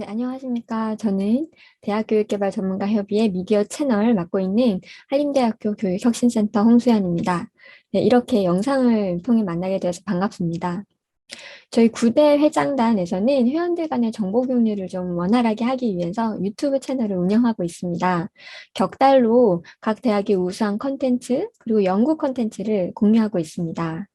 네, 안녕하십니까. 저는 대학교육개발 전문가협의회 미디어 채널 맡고 있는 한림대학교 교육혁신센터 홍수연입니다. 네, 이렇게 영상을 통해 만나게 되어서 반갑습니다. 저희 구대 회장단에서는 회원들 간의 정보 공유를 좀 원활하게 하기 위해서 유튜브 채널을 운영하고 있습니다. 격달로 각 대학의 우수한 컨텐츠 그리고 연구 컨텐츠를 공유하고 있습니다.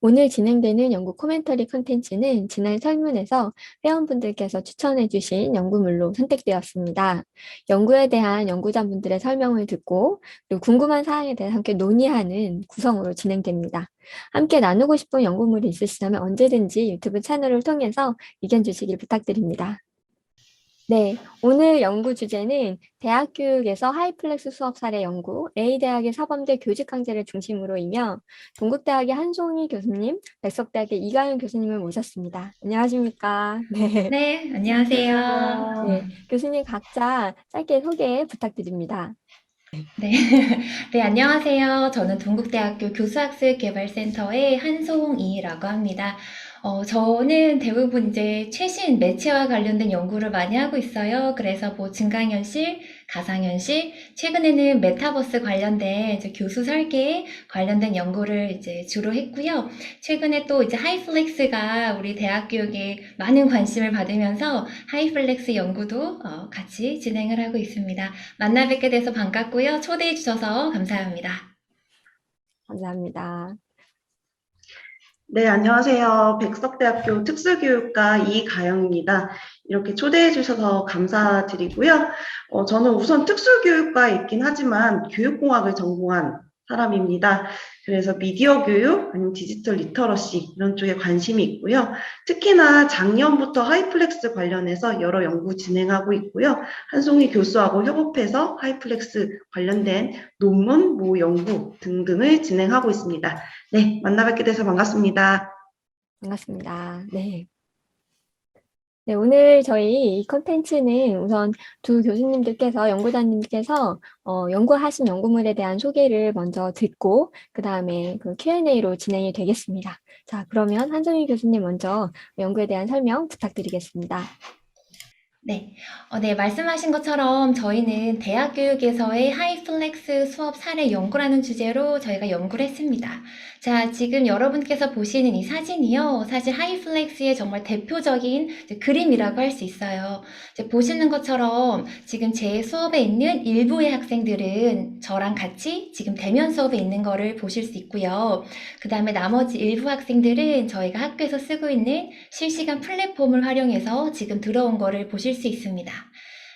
오늘 진행되는 연구 코멘터리 콘텐츠는 지난 설문에서 회원분들께서 추천해 주신 연구물로 선택되었습니다. 연구에 대한 연구자분들의 설명을 듣고 그리고 궁금한 사항에 대해 함께 논의하는 구성으로 진행됩니다. 함께 나누고 싶은 연구물이 있으시다면 언제든지 유튜브 채널을 통해서 의견 주시길 부탁드립니다. 네, 오늘 연구 주제는 대학 교육에서 하이플렉스 수업 사례 연구, A대학의 사범대 교직 강제를 중심으로이며 동국대학의 한송희 교수님, 백석대학의 이가연 교수님을 모셨습니다. 안녕하십니까? 네, 네, 안녕하세요. 네, 교수님 각자 짧게 소개 부탁드립니다. 네. 네, 안녕하세요. 저는 동국대학교 교수학습개발센터의 한송이라고 합니다. 저는 대부분 이제 최신 매체와 관련된 연구를 많이 하고 있어요. 그래서 뭐 증강현실, 가상현실, 최근에는 메타버스 관련된 이제 교수 설계 관련된 연구를 이제 주로 했고요. 최근에 또 이제 하이플렉스가 우리 대학 교육에 많은 관심을 받으면서 하이플렉스 연구도 같이 진행을 하고 있습니다. 만나 뵙게 돼서 반갑고요. 초대해 주셔서 감사합니다. 감사합니다. 네, 안녕하세요. 백석대학교 특수교육과 이가영입니다. 이렇게 초대해 주셔서 감사드리고요. 저는 우선 특수교육과에 있긴 하지만 교육공학을 전공한 사람입니다. 그래서 미디어 교육, 아니면 디지털 리터러시 이런 쪽에 관심이 있고요. 특히나 작년부터 하이플렉스 관련해서 여러 연구 진행하고 있고요. 한송희 교수하고 협업해서 하이플렉스 관련된 논문, 모 연구 등등을 진행하고 있습니다. 네, 만나 뵙게 돼서 반갑습니다. 반갑습니다. 네. 네, 오늘 저희 이 컨텐츠는 우선 두 교수님들께서, 연구자님께서 연구하신 연구물에 대한 소개를 먼저 듣고, 그 다음에 그 Q&A로 진행이 되겠습니다. 자, 그러면 한정희 교수님 먼저 연구에 대한 설명 부탁드리겠습니다. 네. 네, 말씀하신 것처럼 저희는 대학 교육에서의 하이플렉스 수업 사례 연구라는 주제로 저희가 연구를 했습니다. 자, 지금 여러분께서 보시는 이 사진이요. 사실 하이플렉스의 정말 대표적인 그림이라고 할 수 있어요. 이제 보시는 것처럼 지금 제 수업에 있는 일부의 학생들은 저랑 같이 지금 대면 수업에 있는 거를 보실 수 있고요. 그 다음에 나머지 일부 학생들은 저희가 학교에서 쓰고 있는 실시간 플랫폼을 활용해서 지금 들어온 거를 보실 수 있습니다.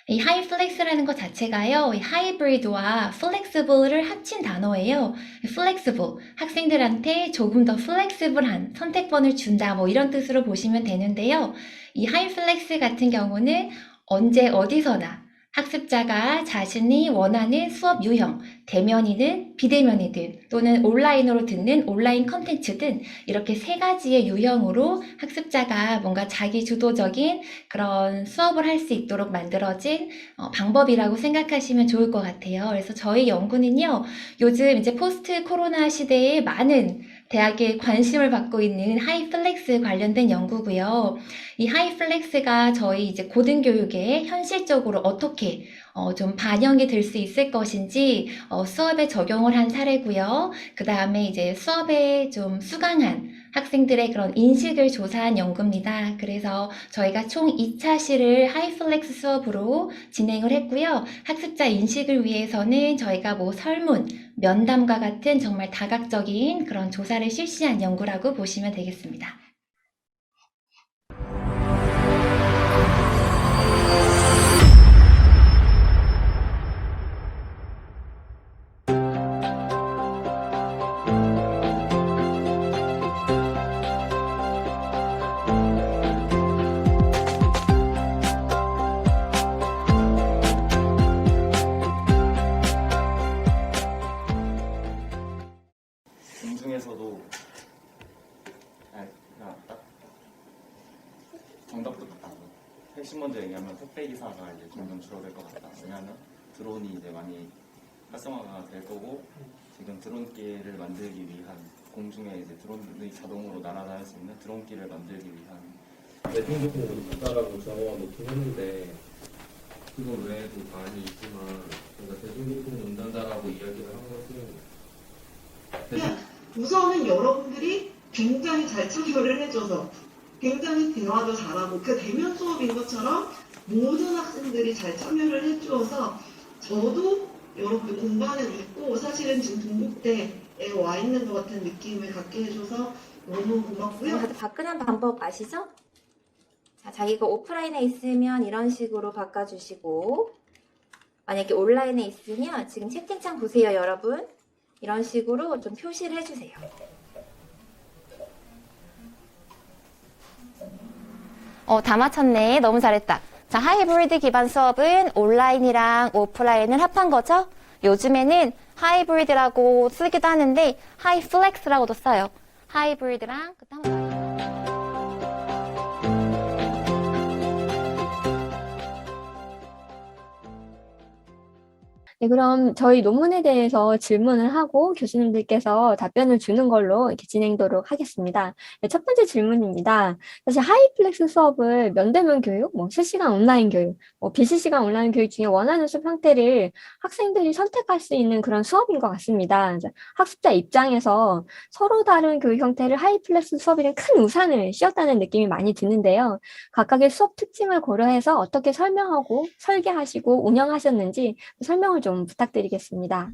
이 하이플렉스라는 것 자체가요, 이 하이브리드와 플렉시블을 합친 단어예요. 플렉시블, 학생들한테 조금 더 플렉시블한 선택권을 준다, 뭐 이런 뜻으로 보시면 되는데요. 이 하이플렉스 같은 경우는 언제 어디서나 학습자가 자신이 원하는 수업 유형, 대면이든 비대면이든 또는 온라인으로 듣는 온라인 컨텐츠든 이렇게 세 가지의 유형으로 학습자가 뭔가 자기 주도적인 그런 수업을 할 수 있도록 만들어진 방법이라고 생각하시면 좋을 것 같아요. 그래서 저희 연구는요, 요즘 이제 포스트 코로나 시대에 많은 대학에 관심을 받고 있는 하이플렉스 관련된 연구고요. 이 하이플렉스가 저희 이제 고등교육에 현실적으로 어떻게 좀 반영이 될 수 있을 것인지 수업에 적용을 한 사례고요. 그 다음에 이제 수업에 좀 수강한 학생들의 그런 인식을 조사한 연구입니다. 그래서 저희가 총 2차 시를 하이플렉스 수업으로 진행을 했고요. 학습자 인식을 위해서는 저희가 뭐 설문, 면담과 같은 정말 다각적인 그런 조사를 실시한 연구라고 보시면 되겠습니다. 중에서도 딱 정답부터 딱 핵심 먼저 얘기하면 택배 기사가 이제 점점 줄어들 것 같다. 왜냐하면 드론이 이제 많이 활성화가 될 거고 지금 드론길을 만들기 위한 공중에 이제 드론이 자동으로 날아다닐 수 있는 드론길을 만들기 위한 대중교통 운전자라고 적어놓긴 했는데 그거 외에도 많이 있지만 그러니까 대중교통 운전자라고 이야기를 한 것은 우선은 여러분들이 굉장히 잘 참여를 해줘서 굉장히 대화도 잘하고 그 대면 수업인 것처럼 모든 학생들이 잘 참여를 해주어서 저도 여러분들 공부하는 있고 사실은 지금 동국대에 와 있는 것 같은 느낌을 갖게 해줘서 너무 고맙고요. 다들 바꾸는 방법 아시죠? 자, 자기가 오프라인에 있으면 이런 식으로 바꿔주시고, 만약에 온라인에 있으면 지금 채팅창 보세요, 여러분. 이런 식으로 좀 표시를 해주세요. 다 맞췄네. 너무 잘했다. 자, 하이브리드 기반 수업은 온라인이랑 오프라인을 합한 거죠? 요즘에는 하이브리드라고 쓰기도 하는데 하이플렉스라고도 써요. 하이브리드랑 그때 한번 네, 그럼 저희 논문에 대해서 질문을 하고 교수님들께서 답변을 주는 걸로 이렇게 진행하도록 하겠습니다. 네, 첫 번째 질문입니다. 사실 하이플렉스 수업을 면대면 교육, 실시간 온라인 교육, 비실시간 온라인 교육 중에 원하는 수업 형태를 학생들이 선택할 수 있는 그런 수업인 것 같습니다. 이제 학습자 입장에서 서로 다른 교육 형태를 하이플렉스 수업이란 큰 우산을 씌웠다는 느낌이 많이 드는데요. 각각의 수업 특징을 고려해서 어떻게 설명하고 설계하시고 운영하셨는지 설명을 좀 부탁드리겠습니다.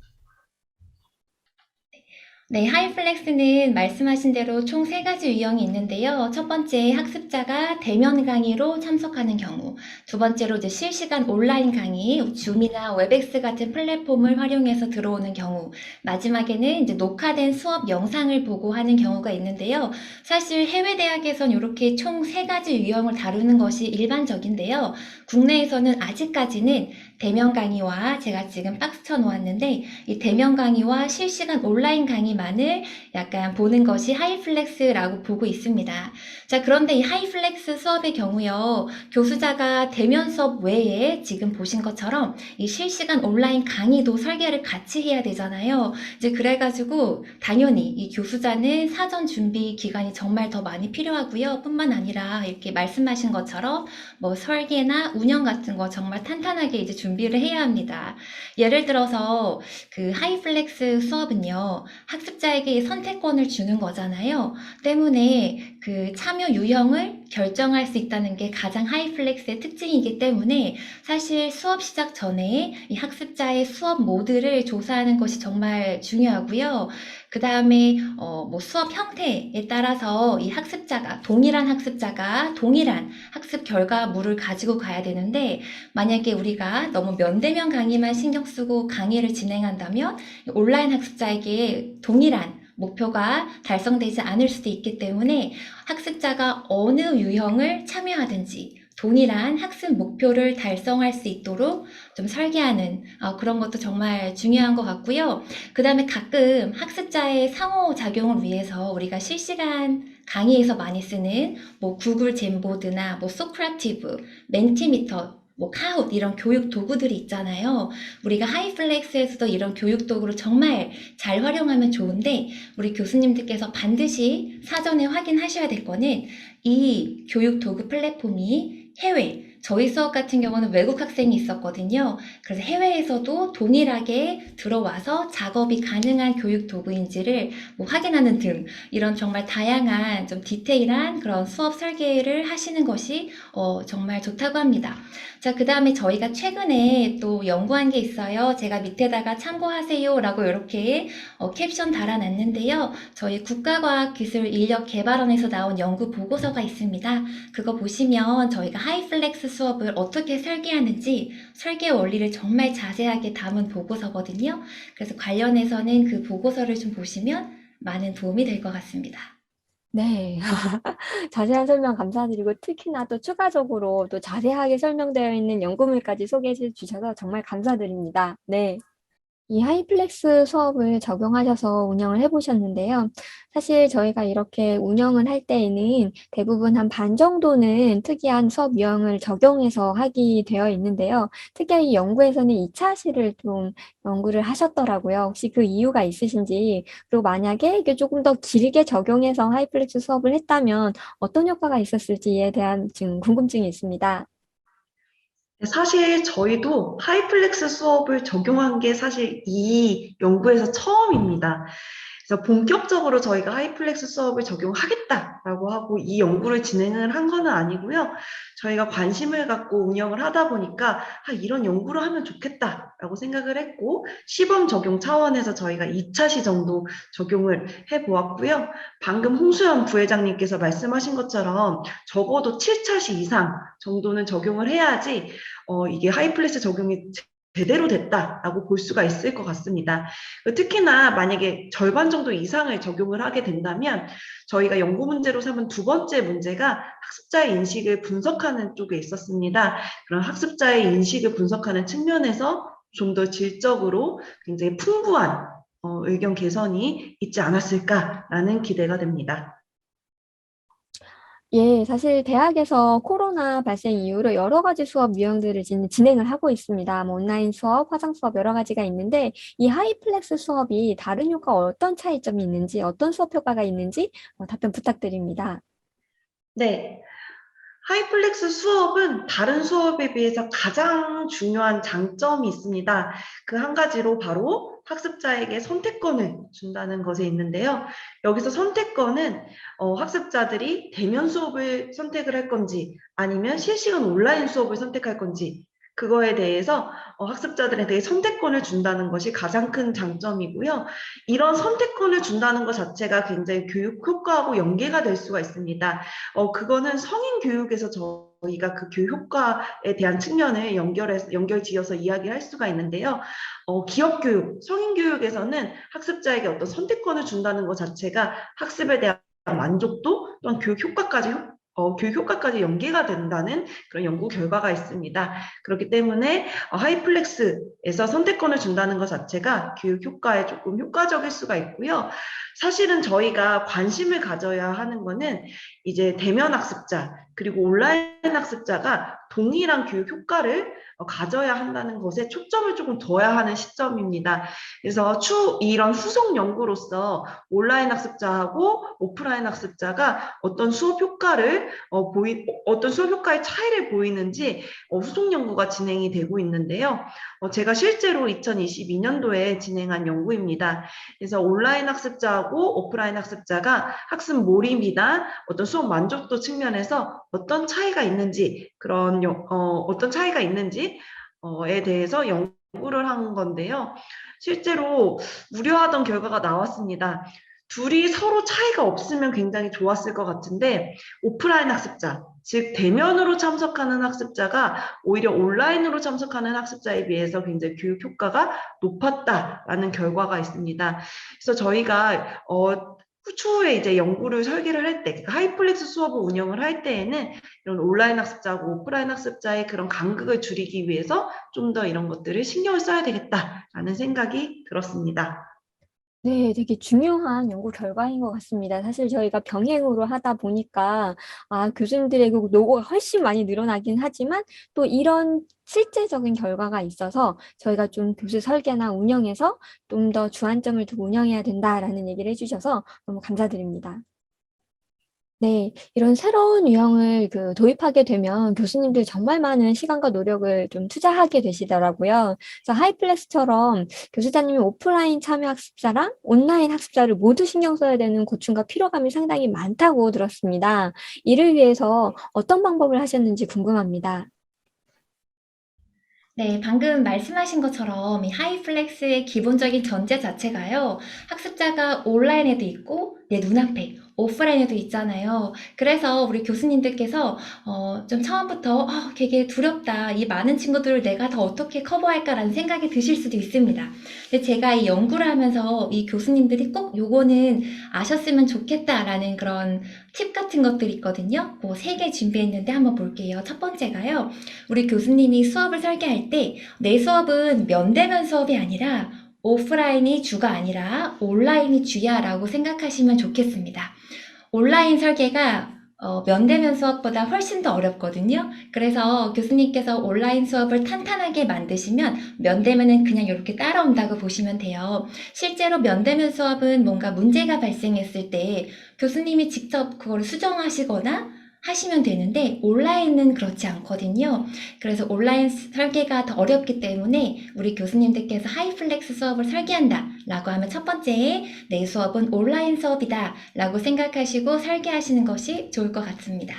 네, 하이플렉스는 말씀하신 대로 총 3가지 유형이 있는데요. 첫 번째, 학습자가 대면 강의로 참석하는 경우. 두 번째로 이제 실시간 온라인 강의, 줌이나 웹엑스 같은 플랫폼을 활용해서 들어오는 경우. 마지막에는 이제 녹화된 수업 영상을 보고 하는 경우가 있는데요. 사실 해외 대학에선 이렇게 총 3가지 유형을 다루는 것이 일반적인데요. 국내에서는 아직까지는 대면 강의와 제가 지금 박스 쳐놓았는데 이 대면 강의와 실시간 온라인 강의만을 약간 보는 것이 하이플렉스라고 보고 있습니다. 자, 그런데 이 하이플렉스 수업의 경우요. 교수자가 대면 수업 외에 지금 보신 것처럼 이 실시간 온라인 강의도 설계를 같이 해야 되잖아요. 이제 그래가지고 당연히 이 교수자는 사전 준비 기간이 정말 더 많이 필요하고요. 뿐만 아니라 이렇게 말씀하신 것처럼 설계나 운영 같은 거 정말 탄탄하게 이제 준비를 해야 합니다. 예를 들어서 그 하이플렉스 수업은요, 학습자에게 선택권을 주는 거잖아요. 때문에 그 참여 유형을 결정할 수 있다는 게 가장 하이플렉스의 특징이기 때문에 사실 수업 시작 전에 이 학습자의 수업 모드를 조사하는 것이 정말 중요하고요. 그 다음에 수업 형태에 따라서 이 동일한 학습자가 동일한 학습 결과물을 가지고 가야 되는데 만약에 우리가 너무 면대면 강의만 신경 쓰고 강의를 진행한다면 온라인 학습자에게 동일한 목표가 달성되지 않을 수도 있기 때문에 학습자가 어느 유형을 참여하든지 동일한 학습 목표를 달성할 수 있도록 좀 설계하는 그런 것도 정말 중요한 것 같고요. 그 다음에 가끔 학습자의 상호작용을 위해서 우리가 실시간 강의에서 많이 쓰는 구글 잼보드나 소크라티브, 멘티미터, 카웃 이런 교육 도구들이 있잖아요. 우리가 하이플렉스에서도 이런 교육 도구를 정말 잘 활용하면 좋은데 우리 교수님들께서 반드시 사전에 확인하셔야 될 거는 이 교육 도구 플랫폼이 저희 수업 같은 경우는 외국 학생이 있었거든요. 그래서 해외에서도 동일하게 들어와서 작업이 가능한 교육 도구인지를 확인하는 등 이런 정말 다양한 좀 디테일한 그런 수업 설계를 하시는 것이 정말 좋다고 합니다. 자, 그 다음에 저희가 최근에 또 연구한 게 있어요. 제가 밑에다가 참고하세요 라고 이렇게 캡션 달아놨는데요. 저희 국가과학기술인력개발원에서 나온 연구 보고서가 있습니다. 그거 보시면 저희가 하이플렉스 수업을 어떻게 설계하는지 설계 원리를 정말 자세하게 담은 보고서거든요. 그래서 관련해서는 그 보고서를 좀 보시면 많은 도움이 될 것 같습니다. 네. 자세한 설명 감사드리고 특히나 또 추가적으로 또 자세하게 설명되어 있는 연구물까지 소개해 주셔서 정말 감사드립니다. 네. 이 하이플렉스 수업을 적용하셔서 운영을 해보셨는데요. 사실 저희가 이렇게 운영을 할 때에는 대부분 한 반 정도는 특이한 수업 유형을 적용해서 하게 되어 있는데요. 특히 연구에서는 2차 시를 좀 연구를 하셨더라고요. 혹시 그 이유가 있으신지, 그리고 만약에 이게 조금 더 길게 적용해서 하이플렉스 수업을 했다면 어떤 효과가 있었을지에 대한 지금 궁금증이 있습니다. 사실 저희도 하이플렉스 수업을 적용한 게 사실 이 연구에서 처음입니다. 그래서 본격적으로 저희가 하이플렉스 수업을 적용하겠다라고 하고 이 연구를 진행을 한 거는 아니고요. 저희가 관심을 갖고 운영을 하다 보니까 이런 연구를 하면 좋겠다라고 생각을 했고 시범 적용 차원에서 저희가 2차 시 정도 적용을 해보았고요. 방금 홍수연 부회장님께서 말씀하신 것처럼 적어도 7차 시 이상 정도는 적용을 해야지 이게 하이플렉스 적용이 제대로 됐다라고 볼 수가 있을 것 같습니다. 특히나 만약에 절반 정도 이상을 적용을 하게 된다면 저희가 연구 문제로 삼은 두 번째 문제가 학습자의 인식을 분석하는 쪽에 있었습니다. 그런 학습자의 인식을 분석하는 측면에서 좀 더 질적으로 굉장히 풍부한 의견 개선이 있지 않았을까라는 기대가 됩니다. 예, 사실 대학에서 코로나 발생 이후로 여러 가지 수업 유형들을 진행을 하고 있습니다. 뭐 온라인 수업, 화상 수업 여러 가지가 있는데 이 하이플렉스 수업이 다른 효과 어떤 차이점이 있는지, 어떤 수업 효과가 있는지 답변 부탁드립니다. 네. 하이플렉스 수업은 다른 수업에 비해서 가장 중요한 장점이 있습니다. 그 한 가지로 바로 학습자에게 선택권을 준다는 것에 있는데요. 여기서 선택권은 학습자들이 대면 수업을 선택을 할 건지 아니면 실시간 온라인 수업을 선택할 건지 그거에 대해서 학습자들에 대해 선택권을 준다는 것이 가장 큰 장점이고요. 이런 선택권을 준다는 것 자체가 굉장히 교육 효과하고 연계가 될 수가 있습니다. 그거는 성인 교육에서 저희가 그 교육 효과에 대한 측면을 연결지어서 이야기할 수가 있는데요. 기업 교육, 성인 교육에서는 학습자에게 어떤 선택권을 준다는 것 자체가 학습에 대한 만족도 또한 교육 효과까지 연계가 된다는 그런 연구 결과가 있습니다. 그렇기 때문에 하이플렉스에서 선택권을 준다는 것 자체가 교육 효과에 조금 효과적일 수가 있고요. 사실은 저희가 관심을 가져야 하는 거는 이제 대면 학습자 그리고 온라인 학습자가 동일한 교육 효과를 가져야 한다는 것에 초점을 조금 둬야 하는 시점입니다. 그래서 이런 후속 연구로서 온라인 학습자하고 오프라인 학습자가 어떤 수업 효과를 어떤 수업 효과의 차이를 보이는지 후속 연구가 진행이 되고 있는데요. 제가 실제로 2022년도에 진행한 연구입니다. 그래서 온라인 학습자하고 오프라인 학습자가 학습 몰입이나 어떤 수업 만족도 측면에서 어떤 차이가 있는지 어떤 차이가 있는지에 대해서 연구를 한 건데요. 실제로 우려하던 결과가 나왔습니다. 둘이 서로 차이가 없으면 굉장히 좋았을 것 같은데 오프라인 학습자, 즉 대면으로 참석하는 학습자가 오히려 온라인으로 참석하는 학습자에 비해서 굉장히 교육 효과가 높았다라는 결과가 있습니다. 그래서 저희가 추후에 이제 연구를 설계를 할 때, 그러니까 하이플렉스 수업을 운영을 할 때에는 이런 온라인 학습자하고 오프라인 학습자의 그런 간극을 줄이기 위해서 좀 더 이런 것들을 신경을 써야 되겠다라는 생각이 들었습니다. 네, 되게 중요한 연구 결과인 것 같습니다. 사실 저희가 병행으로 하다 보니까 교수님들의 그 노고가 훨씬 많이 늘어나긴 하지만 또 이런 실제적인 결과가 있어서 저희가 좀 교수 설계나 운영에서 좀 더 주안점을 두고 운영해야 된다라는 얘기를 해주셔서 너무 감사드립니다. 네, 이런 새로운 유형을 도입하게 되면 교수님들 정말 많은 시간과 노력을 좀 투자하게 되시더라고요. 그래서 하이플렉스처럼 교수자님이 오프라인 참여 학습자랑 온라인 학습자를 모두 신경 써야 되는 고충과 피로감이 상당히 많다고 들었습니다. 이를 위해서 어떤 방법을 하셨는지 궁금합니다. 네, 방금 말씀하신 것처럼 이 하이플렉스의 기본적인 전제 자체가요, 학습자가 온라인에도 있고 내 눈앞에 오프라인에도 있잖아요. 그래서 우리 교수님들께서 좀 처음부터 되게 두렵다. 이 많은 친구들을 내가 다 어떻게 커버할까라는 생각이 드실 수도 있습니다. 근데 제가 이 연구를 하면서 이 교수님들이 꼭 요거는 아셨으면 좋겠다라는 그런 팁 같은 것들이 있거든요. 뭐 3개 준비했는데 한번 볼게요. 첫 번째가요, 우리 교수님이 수업을 설계할 때 내 수업은 면대면 수업이 아니라 오프라인이 주가 아니라 온라인이 주야 라고 생각하시면 좋겠습니다. 온라인 설계가 면대면 수업보다 훨씬 더 어렵거든요. 그래서 교수님께서 온라인 수업을 탄탄하게 만드시면 면대면은 그냥 이렇게 따라온다고 보시면 돼요. 실제로 면대면 수업은 뭔가 문제가 발생했을 때 교수님이 직접 그걸 수정하시거나 하시면 되는데 온라인은 그렇지 않거든요. 그래서 온라인 설계가 더 어렵기 때문에 우리 교수님들께서 하이플렉스 수업을 설계한다 라고 하면 첫 번째, 내 수업은 온라인 수업이다 라고 생각하시고 설계하시는 것이 좋을 것 같습니다.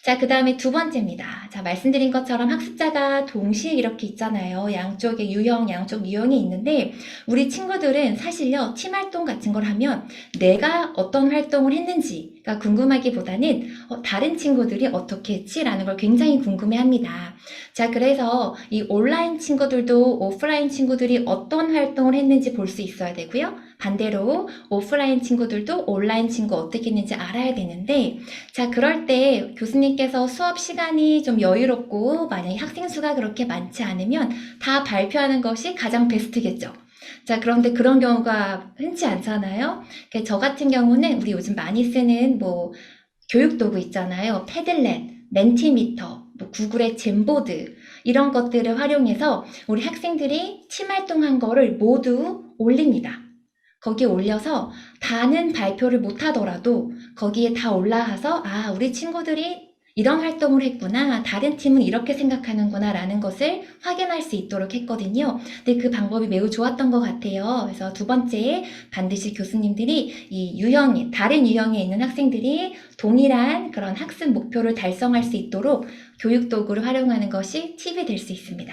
자, 그 다음에 두 번째입니다. 자, 말씀드린 것처럼 학습자가 동시에 이렇게 있잖아요. 양쪽 유형이 있는데 우리 친구들은 사실요, 팀 활동 같은 걸 하면 내가 어떤 활동을 했는지가 궁금하기보다는 다른 친구들이 어떻게 했지? 라는 걸 굉장히 궁금해합니다. 자, 그래서 이 온라인 친구들도 오프라인 친구들이 어떤 활동을 했는지 볼 수 있어야 되고요. 반대로 오프라인 친구들도 온라인 친구 어떻게 했는지 알아야 되는데, 자, 그럴 때 교수님께서 수업 시간이 좀 여유롭고 만약에 학생 수가 그렇게 많지 않으면 다 발표하는 것이 가장 베스트겠죠. 자, 그런데 그런 경우가 흔치 않잖아요. 그러니까 저 같은 경우는 우리 요즘 많이 쓰는 교육 도구 있잖아요. 패들렛, 멘티미터, 구글의 젠보드 이런 것들을 활용해서 우리 학생들이 팀 활동한 거를 모두 올립니다. 거기에 올려서 다는 발표를 못하더라도 거기에 다 올라가서 아, 우리 친구들이 이런 활동을 했구나, 다른 팀은 이렇게 생각하는구나 라는 것을 확인할 수 있도록 했거든요. 근데 그 방법이 매우 좋았던 것 같아요. 그래서 두 번째, 반드시 교수님들이 다른 유형에 있는 학생들이 동일한 그런 학습 목표를 달성할 수 있도록 교육 도구를 활용하는 것이 팁이 될 수 있습니다.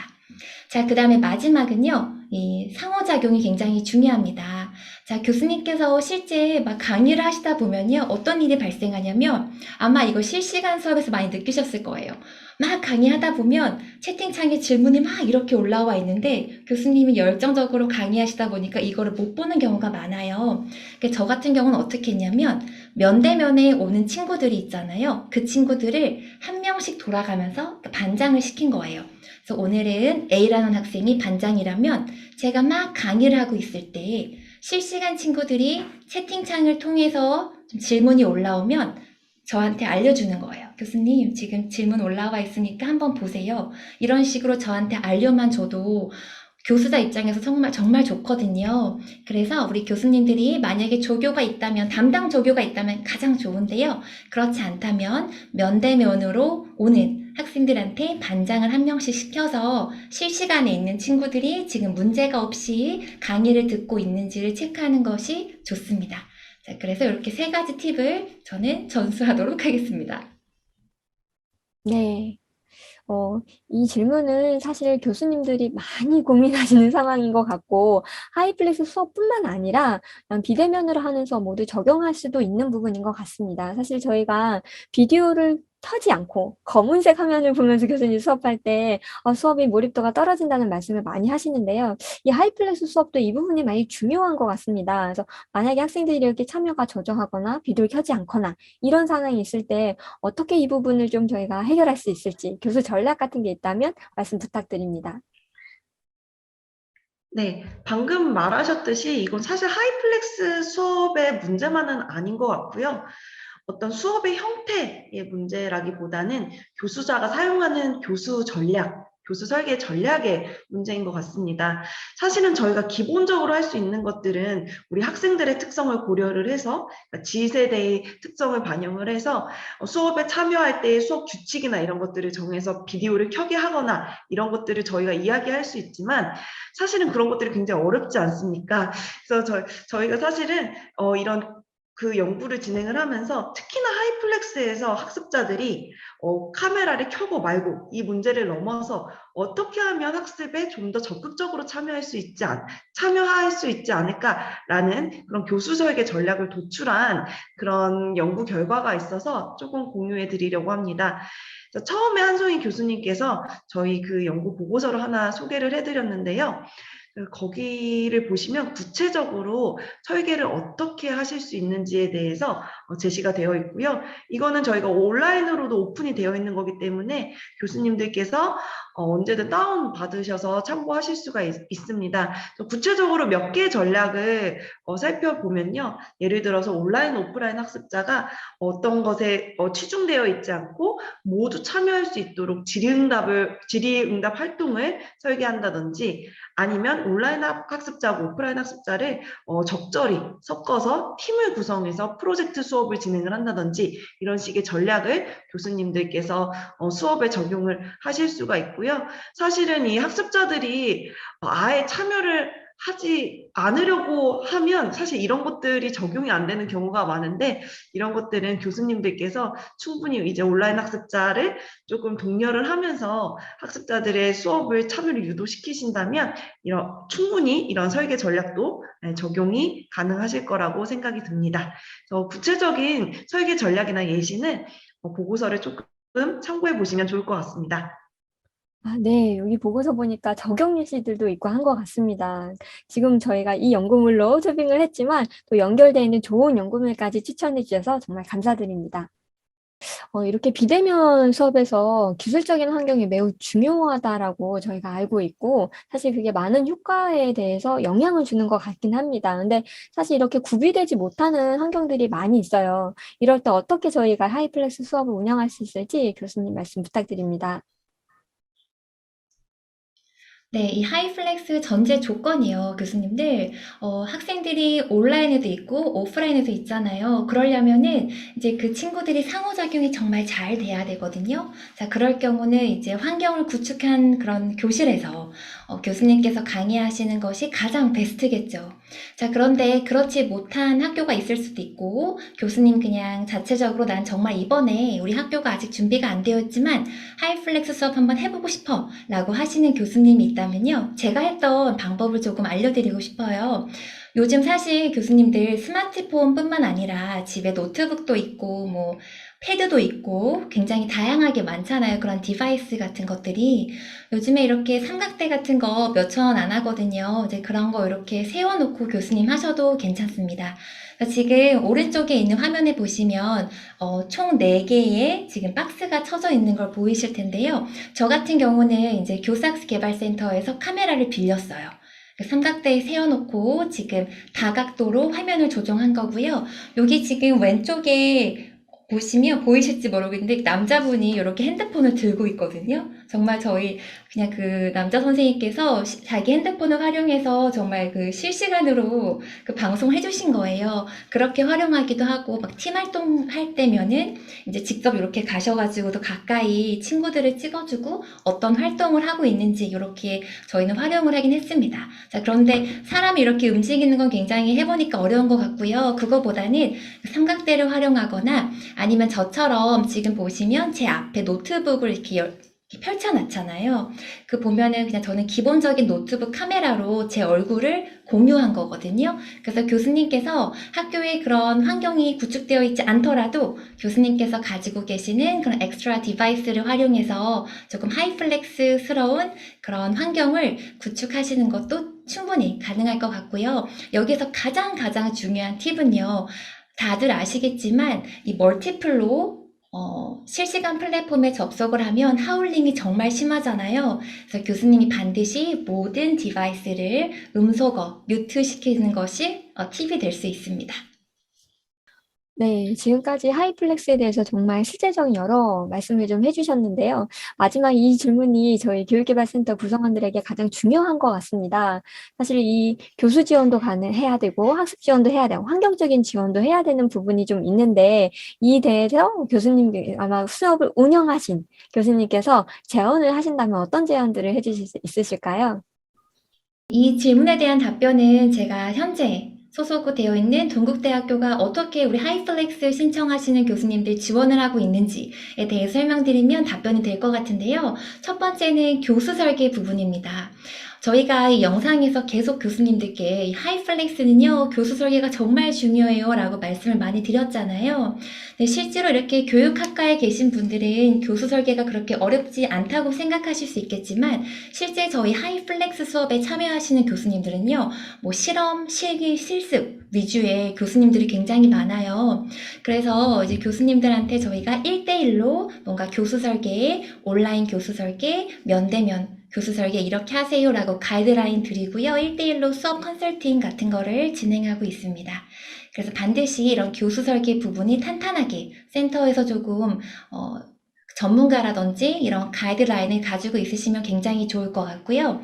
자, 그 다음에 마지막은요, 이 상호작용이 굉장히 중요합니다. 자, 교수님께서 실제 막 강의를 하시다 보면요, 어떤 일이 발생하냐면, 아마 이거 실시간 수업에서 많이 느끼셨을 거예요. 막 강의하다 보면 채팅창에 질문이 막 이렇게 올라와 있는데, 교수님이 열정적으로 강의하시다 보니까 이거를 못 보는 경우가 많아요. 저 같은 경우는 어떻게 했냐면, 면대면에 오는 친구들이 있잖아요. 그 친구들을 한 명씩 돌아가면서 반장을 시킨 거예요. 그래서 오늘은 A라는 학생이 반장이라면 제가 막 강의를 하고 있을 때 실시간 친구들이 채팅창을 통해서 좀 질문이 올라오면 저한테 알려주는 거예요. 교수님, 지금 질문 올라와 있으니까 한번 보세요. 이런 식으로 저한테 알려만 줘도 교수자 입장에서 정말 좋거든요. 그래서 우리 교수님들이 만약에 조교가 있다면, 담당 조교가 있다면 가장 좋은데요. 그렇지 않다면 면대면으로 오는 학생들한테 반장을 한 명씩 시켜서 실시간에 있는 친구들이 지금 문제가 없이 강의를 듣고 있는지를 체크하는 것이 좋습니다. 자, 그래서 이렇게 세 가지 팁을 저는 전수하도록 하겠습니다. 네. 이 질문은 사실 교수님들이 많이 고민하시는 상황인 것 같고, 하이플렉스 수업뿐만 아니라 그냥 비대면으로 하는 수업 모두 적용할 수도 있는 부분인 것 같습니다. 사실 저희가 비디오를 켜지 않고 검은색 화면을 보면서 교수님 수업할 때 수업의 몰입도가 떨어진다는 말씀을 많이 하시는데요. 이 하이플렉스 수업도 이 부분이 많이 중요한 것 같습니다. 그래서 만약에 학생들이 이렇게 참여가 저조하거나 비디오를 켜지 않거나 이런 상황이 있을 때 어떻게 이 부분을 좀 저희가 해결할 수 있을지 교수 전략 같은 게 있다면 말씀 부탁드립니다. 네, 방금 말하셨듯이 이건 사실 하이플렉스 수업의 문제만은 아닌 것 같고요. 어떤 수업의 형태의 문제라기보다는 교수자가 사용하는 교수 전략, 교수 설계 전략의 문제인 것 같습니다. 사실은 저희가 기본적으로 할 수 있는 것들은 우리 학생들의 특성을 고려를 해서, 그러니까 G세대의 특성을 반영을 해서 수업에 참여할 때의 수업 규칙이나 이런 것들을 정해서 비디오를 켜게 하거나 이런 것들을 저희가 이야기할 수 있지만 사실은 그런 것들이 굉장히 어렵지 않습니까? 그래서 저희가 사실은 이런 그 연구를 진행을 하면서 특히나 하이플렉스에서 학습자들이 카메라를 켜고 말고 이 문제를 넘어서 어떻게 하면 학습에 좀 더 적극적으로 참여할 수 있지 않을까라는 그런 교수 설계 전략을 도출한 그런 연구 결과가 있어서 조금 공유해 드리려고 합니다. 처음에 한송이 교수님께서 저희 그 연구 보고서를 하나 소개를 해드렸는데요. 거기를 보시면 구체적으로 설계를 어떻게 하실 수 있는지에 대해서 제시가 되어 있고요. 이거는 저희가 온라인으로도 오픈이 되어 있는 거기 때문에 교수님들께서 언제든 다운 받으셔서 참고하실 수가 있습니다. 구체적으로 몇 개의 전략을 살펴보면요. 예를 들어서 온라인, 오프라인 학습자가 어떤 것에 치중되어 있지 않고 모두 참여할 수 있도록 질의응답 활동을 설계한다든지, 아니면 온라인 학습자하고 오프라인 학습자를 적절히 섞어서 팀을 구성해서 프로젝트 수업을 진행을 한다든지, 이런 식의 전략을 교수님들께서 수업에 적용을 하실 수가 있고요. 사실은 이 학습자들이 아예 참여를 하지 않으려고 하면 사실 이런 것들이 적용이 안 되는 경우가 많은데, 이런 것들은 교수님들께서 충분히 이제 온라인 학습자를 조금 독려를 하면서 학습자들의 수업을 참여를 유도시키신다면 충분히 이런 설계 전략도 적용이 가능하실 거라고 생각이 듭니다. 그래서 구체적인 설계 전략이나 예시는 보고서를 조금 참고해 보시면 좋을 것 같습니다. 아, 네. 여기 보고서 보니까 적용 예시들도 있고 한 것 같습니다. 지금 저희가 이 연구물로 쇼핑을 했지만 또 연결되어 있는 좋은 연구물까지 추천해 주셔서 정말 감사드립니다. 이렇게 비대면 수업에서 기술적인 환경이 매우 중요하다라고 저희가 알고 있고, 사실 그게 많은 효과에 대해서 영향을 주는 것 같긴 합니다. 근데 사실 이렇게 구비되지 못하는 환경들이 많이 있어요. 이럴 때 어떻게 저희가 하이플렉스 수업을 운영할 수 있을지 교수님 말씀 부탁드립니다. 네, 이 하이플렉스 전제 조건이요, 교수님들. 학생들이 온라인에도 있고 오프라인에도 있잖아요. 그러려면은 이제 그 친구들이 상호작용이 정말 잘 돼야 되거든요. 자, 그럴 경우는 이제 환경을 구축한 그런 교실에서 교수님께서 강의하시는 것이 가장 베스트겠죠. 자, 그런데 그렇지 못한 학교가 있을 수도 있고, 교수님 그냥 자체적으로 난 정말 이번에 우리 학교가 아직 준비가 안 되어 있지만 하이플렉스 수업 한번 해보고 싶어 라고 하시는 교수님이 있다면요, 제가 했던 방법을 조금 알려드리고 싶어요. 요즘 사실 교수님들 스마트폰뿐만 아니라 집에 노트북도 있고 뭐 패드도 있고 굉장히 다양하게 많잖아요. 그런 디바이스 같은 것들이. 요즘에 이렇게 삼각대 같은 거 몇천 원 안 하거든요. 이제 그런 거 이렇게 세워놓고 교수님 하셔도 괜찮습니다. 지금 오른쪽에 있는 화면에 보시면 총 4개의 지금 박스가 쳐져 있는 걸 보이실 텐데요. 저 같은 경우는 이제 교사학습개발센터에서 카메라를 빌렸어요. 삼각대에 세워놓고 지금 다각도로 화면을 조정한 거고요. 여기 지금 왼쪽에 보시면 보이실지 모르겠는데 남자분이 이렇게 핸드폰을 들고 있거든요. 정말 저희 그냥 그 남자 선생님께서 자기 핸드폰을 활용해서 정말 그 실시간으로 그 방송해 주신 거예요. 그렇게 활용하기도 하고, 막 팀 활동할 때면은 이제 직접 이렇게 가셔가지고도 가까이 친구들을 찍어주고 어떤 활동을 하고 있는지 이렇게 저희는 활용을 하긴 했습니다. 자, 그런데 사람이 이렇게 움직이는 건 굉장히 해보니까 어려운 것 같고요. 그거보다는 삼각대를 활용하거나, 아니면 저처럼 지금 보시면 제 앞에 노트북을 이렇게 펼쳐놨잖아요. 그 보면은 그냥 저는 기본적인 노트북 카메라로 제 얼굴을 공유한 거거든요. 그래서 교수님께서 학교에 그런 환경이 구축되어 있지 않더라도 교수님께서 가지고 계시는 그런 엑스트라 디바이스를 활용해서 조금 하이플렉스스러운 그런 환경을 구축하시는 것도 충분히 가능할 것 같고요. 여기서 가장 중요한 팁은요, 다들 아시겠지만 이 멀티플로 실시간 플랫폼에 접속을 하면 하울링이 정말 심하잖아요. 그래서 교수님이 반드시 모든 디바이스를 음소거, 뮤트 시키는 것이 팁이 될 수 있습니다. 네, 지금까지 하이플렉스에 대해서 정말 실제적인 여러 말씀을 좀 해주셨는데요. 마지막 이 질문이 저희 교육개발센터 구성원들에게 가장 중요한 것 같습니다. 사실 이 교수 지원도 해야 되고, 학습 지원도 해야 되고, 환경적인 지원도 해야 되는 부분이 좀 있는데, 이 대해서 교수님, 아마 수업을 운영하신 교수님께서 제언을 하신다면 어떤 제안들을 해주실 수 있으실까요? 이 질문에 대한 답변은 제가 현재 소속되어 있는 동국대학교가 어떻게 우리 하이플렉스 신청하시는 교수님들 지원을 하고 있는지에 대해 설명드리면 답변이 될 것 같은데요. 첫 번째는 교수 설계 부분입니다. 저희가 이 영상에서 계속 교수님들께 이 하이플렉스는요, 교수 설계가 정말 중요해요 라고 말씀을 많이 드렸잖아요. 근데 실제로 이렇게 교육학과에 계신 분들은 교수 설계가 그렇게 어렵지 않다고 생각하실 수 있겠지만, 실제 저희 하이플렉스 수업에 참여하시는 교수님들은요, 뭐 실험, 실기, 실습 위주의 교수님들이 굉장히 많아요. 그래서 이제 교수님들한테 저희가 1대1로 뭔가 교수 설계, 온라인 교수 설계, 면대면 교수 설계 이렇게 하세요라고 가이드라인 드리고요. 1대1로 수업 컨설팅 같은 거를 진행하고 있습니다. 그래서 반드시 이런 교수 설계 부분이 탄탄하게 센터에서 조금 전문가라든지 이런 가이드라인을 가지고 있으시면 굉장히 좋을 것 같고요.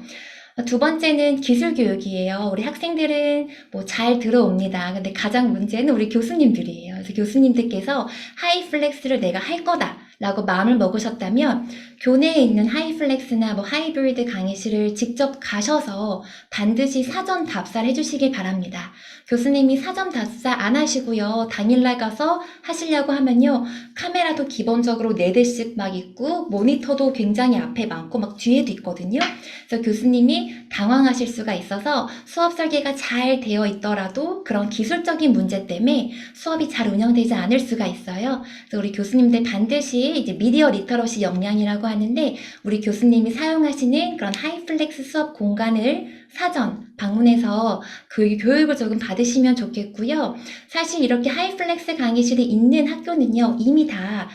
두 번째는 기술 교육이에요. 우리 학생들은 뭐 잘 들어옵니다. 근데 가장 문제는 우리 교수님들이에요. 그래서 교수님들께서 하이플렉스를 내가 할 거다 라고 마음을 먹으셨다면 교내에 있는 하이플렉스나 뭐 하이브리드 강의실을 직접 가셔서 반드시 사전 답사를 해주시길 바랍니다. 교수님이 사전 답사 안 하시고요. 당일날 가서 하시려고 하면요. 카메라도 기본적으로 4대씩 막 있고 모니터도 굉장히 앞에 많고 막 뒤에도 있거든요. 그래서 교수님이 당황하실 수가 있어서 수업 설계가 잘 되어 있더라도 그런 기술적인 문제 때문에 수업이 잘 운영되지 않을 수가 있어요. 그래서 우리 교수님들 반드시 이제 미디어 리터러시 역량이라고 하는데 우리 교수님이 사용하시는 그런 하이플렉스 수업 공간을 사전 방문해서 그 교육을 조금 받으시면 좋겠고요. 사실 이렇게 하이플렉스 강의실이 있는 학교는요, 이미 다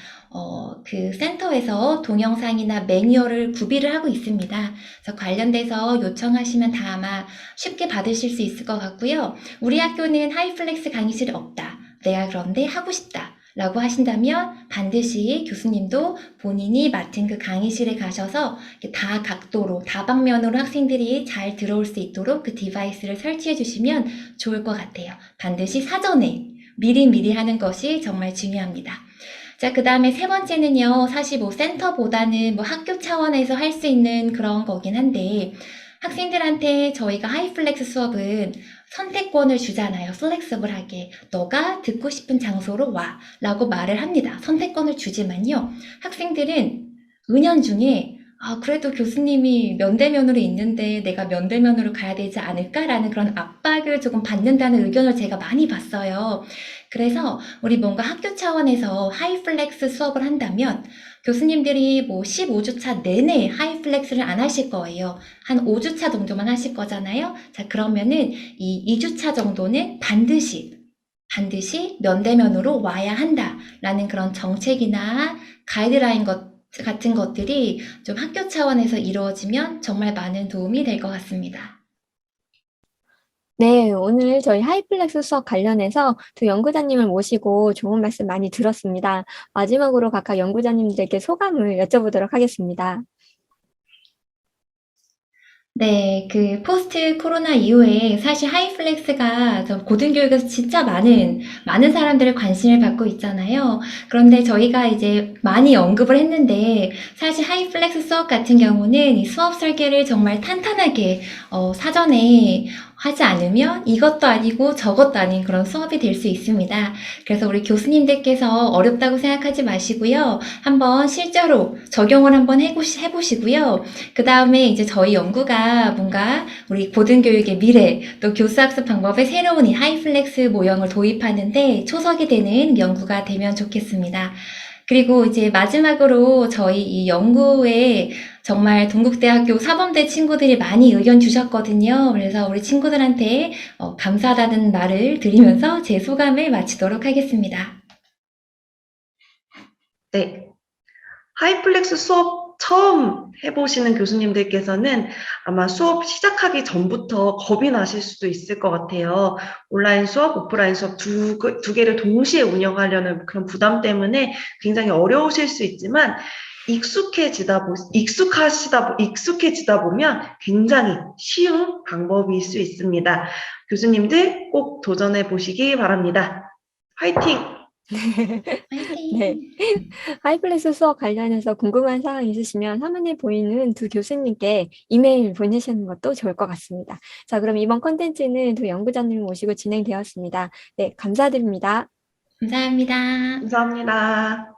그 센터에서 동영상이나 매뉴얼을 구비를 하고 있습니다. 그래서 관련돼서 요청하시면 다 아마 쉽게 받으실 수 있을 것 같고요. 우리 학교는 하이플렉스 강의실이 없다. 내가 그런데 하고 싶다. 라고 하신다면 반드시 교수님도 본인이 맡은 그 강의실에 가셔서 다 각도로, 다방면으로 학생들이 잘 들어올 수 있도록 그 디바이스를 설치해 주시면 좋을 것 같아요. 반드시 사전에 미리 하는 것이 정말 중요합니다. 자, 그 다음에 세 번째는요, 사실 뭐 센터보다는 뭐 학교 차원에서 할 수 있는 그런 거긴 한데, 학생들한테 저희가 하이플렉스 수업은 선택권을 주잖아요. 플렉서블하게. 너가 듣고 싶은 장소로 와. 라고 말을 합니다. 선택권을 주지만요. 학생들은 은연중에 그래도 교수님이 면대면으로 있는데 내가 면대면으로 가야 되지 않을까라는 그런 압박을 조금 받는다는 의견을 제가 많이 봤어요. 그래서 우리 뭔가 학교 차원에서 하이플렉스 수업을 한다면 교수님들이 뭐 15주차 내내 하이플렉스를 안 하실 거예요. 한 5주차 정도만 하실 거잖아요. 자, 그러면은 이 2주차 정도는 반드시 면대면으로 와야 한다라는 그런 정책이나 가이드라인 같은 것들이 좀 학교 차원에서 이루어지면 정말 많은 도움이 될 것 같습니다. 네, 오늘 저희 하이플렉스 수업 관련해서 두 연구자님을 모시고 좋은 말씀 많이 들었습니다. 마지막으로 각각 연구자님들께 소감을 여쭤보도록 하겠습니다. 네, 그 포스트 코로나 이후에 사실 하이플렉스가 좀 고등교육에서 진짜 많은 사람들의 관심을 받고 있잖아요. 그런데 저희가 이제 많이 언급을 했는데 사실 하이플렉스 수업 같은 경우는 이 수업 설계를 정말 탄탄하게 사전에 하지 않으면 이것도 아니고 저것도 아닌 그런 수업이 될 수 있습니다. 그래서 우리 교수님들께서 어렵다고 생각하지 마시고요. 한번 실제로 적용을 한번 해보시고요. 그 다음에 이제 저희 연구가 뭔가 우리 고등교육의 미래, 또 교수학습 방법의 새로운 이 하이플렉스 모형을 도입하는데 초석이 되는 연구가 되면 좋겠습니다. 그리고 이제 마지막으로 저희 이 연구에 정말 동국대학교 사범대 친구들이 많이 의견 주셨거든요. 그래서 우리 친구들한테 감사하다는 말을 드리면서 제 소감을 마치도록 하겠습니다. 네. 하이플렉스 수업 처음 해보시는 교수님들께서는 아마 수업 시작하기 전부터 겁이 나실 수도 있을 것 같아요. 온라인 수업, 오프라인 수업 두 개를 동시에 운영하려는 그런 부담 때문에 굉장히 어려우실 수 있지만 익숙해지다 보면 굉장히 쉬운 방법일 수 있습니다. 교수님들 꼭 도전해 보시기 바랍니다. 화이팅! 화이팅! 네. 하이플렉스 수업 관련해서 궁금한 사항 있으시면 화면에 보이는 두 교수님께 이메일 보내시는 것도 좋을 것 같습니다. 자, 그럼 이번 콘텐츠는 두 연구자님 모시고 진행되었습니다. 네, 감사드립니다. 감사합니다. 감사합니다.